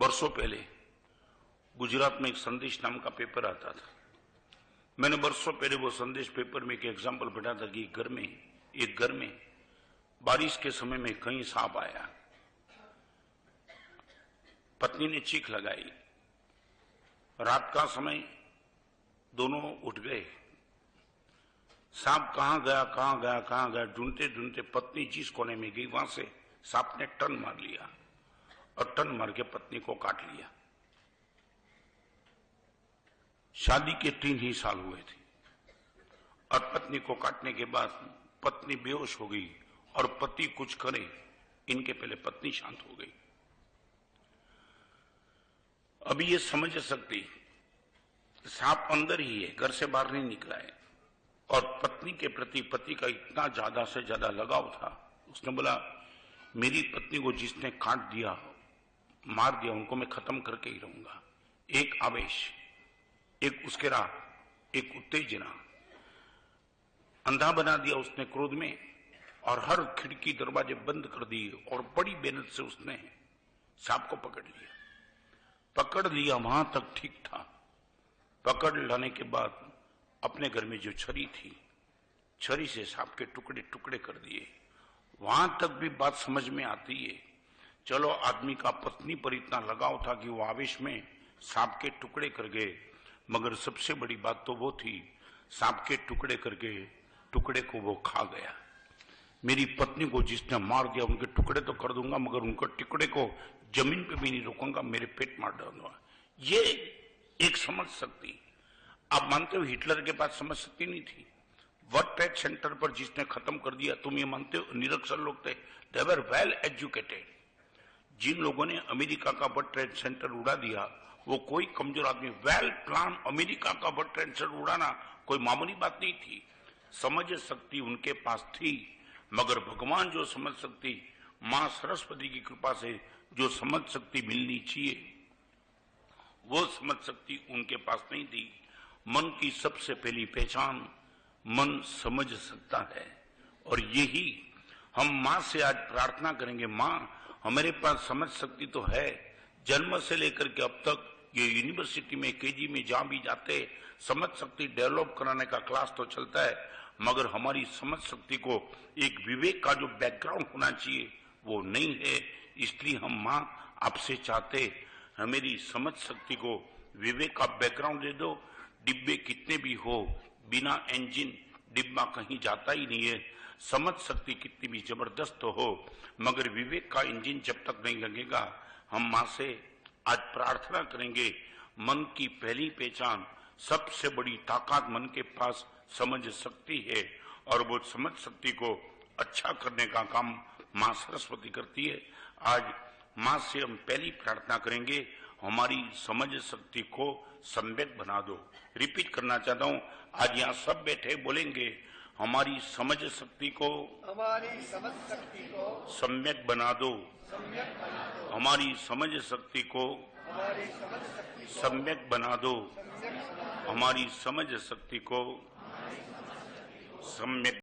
वर्षों पहले गुजरात में एक संदेश नाम का पेपर आता था। मैंने वर्षों पहले वो संदेश पेपर में एक एग्जाम्पल पढ़ा था कि एक घर में बारिश के समय में कहीं सांप आया। पत्नी ने चीख लगाई। रात का समय, दोनों उठ गए। सांप कहां गया ढूंढते ढूंढते पत्नी जिस कोने में गई वहां से सांप ने टर्न मार लिया और टर्न मार के पत्नी को काट लिया। शादी के 3 ही साल हुए थे और पत्नी को काटने के बाद पत्नी बेहोश हो गई और पति कुछ करे इनके पहले पत्नी शांत हो गई। अभी ये समझ सकती सांप अंदर ही है, घर से बाहर नहीं निकला है और पत्नी के प्रति पति का इतना ज्यादा से ज्यादा लगाव था। उसने बोला मेरी पत्नी को जिसने काट दिया मार दिया उनको मैं खत्म करके ही रहूंगा। एक आवेश, एक उसकेरा, एक उत्तेजना, अंधा बना दिया उसने क्रोध में और हर खिड़की दरवाजे बंद कर दिए और बड़ी मेहनत से उसने सांप को पकड़ लिया। वहां तक ठीक था। पकड़ लाने के बाद अपने घर में जो छरी थी, छरी से सांप के टुकड़े टुकड़े कर दिए। वहां तक भी बात समझ में आती है। चलो आदमी का पत्नी पर इतना लगाव था कि वो आवेश में सांप के टुकड़े कर गए, मगर सबसे बड़ी बात तो वो थी सांप के टुकड़े करके टुकड़े को वो खा गया। मेरी पत्नी को जिसने मार दिया उनके टुकड़े तो कर दूंगा मगर उनके टुकड़े को जमीन पे भी नहीं रोकूंगा, मेरे पेट मार डालूंगा। ये एक समझ सकती। आप मानते हो हिटलर के पास समझ सकती नहीं थी। वर्ल्ड ट्रेड सेंटर पर जिसने खत्म कर दिया, तुम ये मानते हो निरक्षर लोग थे? दे वर वेल एजुकेटेड। जिन लोगों ने अमेरिका का वर्ल्ड ट्रेड सेंटर उड़ा दिया वो कोई कमजोर आदमी, वेल प्लान अमेरिका का वर्ल्ड ट्रेड सेंटर उड़ाना कोई मामूली बात नहीं थी। समझ शक्ति उनके पास थी, मगर भगवान जो समझ शक्ति, मां सरस्वती की कृपा से जो समझ शक्ति मिलनी चाहिए वो समझ शक्ति उनके पास नहीं थी। मन की सबसे पहली पहचान मन समझ सकता है और यही हम मां से आज प्रार्थना करेंगे। मां हमारे पास समझ शक्ति तो है, जन्म से लेकर के अब तक ये यूनिवर्सिटी में केजी में जहां भी जाते समझ शक्ति डेवलप कराने का क्लास तो चलता है, मगर हमारी समझ शक्ति को एक विवेक का जो बैकग्राउंड होना चाहिए वो नहीं है। इसलिए हम मां आपसे चाहते हमारी समझ शक्ति को विवेक का बैकग्राउंड दे दो। डिब्बे कितने भी हो, बिना इंजन डिब्बा कहीं जाता ही नहीं है। समझ शक्ति कितनी भी जबरदस्त हो, मगर विवेक का इंजन जब तक नहीं लगेगा। हम मां से आज प्रार्थना करेंगे, मन की पहली पहचान, सबसे बड़ी ताकत मन के पास समझ शक्ति है और वो समझ शक्ति को अच्छा करने का काम मां सरस्वती करती है। आज मां से हम पहली प्रार्थना करेंगे, हमारी समझ शक्ति को सम्यक बना दो। रिपीट करना चाहता हूं, आज यहाँ सब बैठे बोलेंगे, हमारी समझ शक्ति को सम्यक बना दो, हमारी समझ शक्ति को सम्यक बना दो, हमारी समझ शक्ति को सम्यक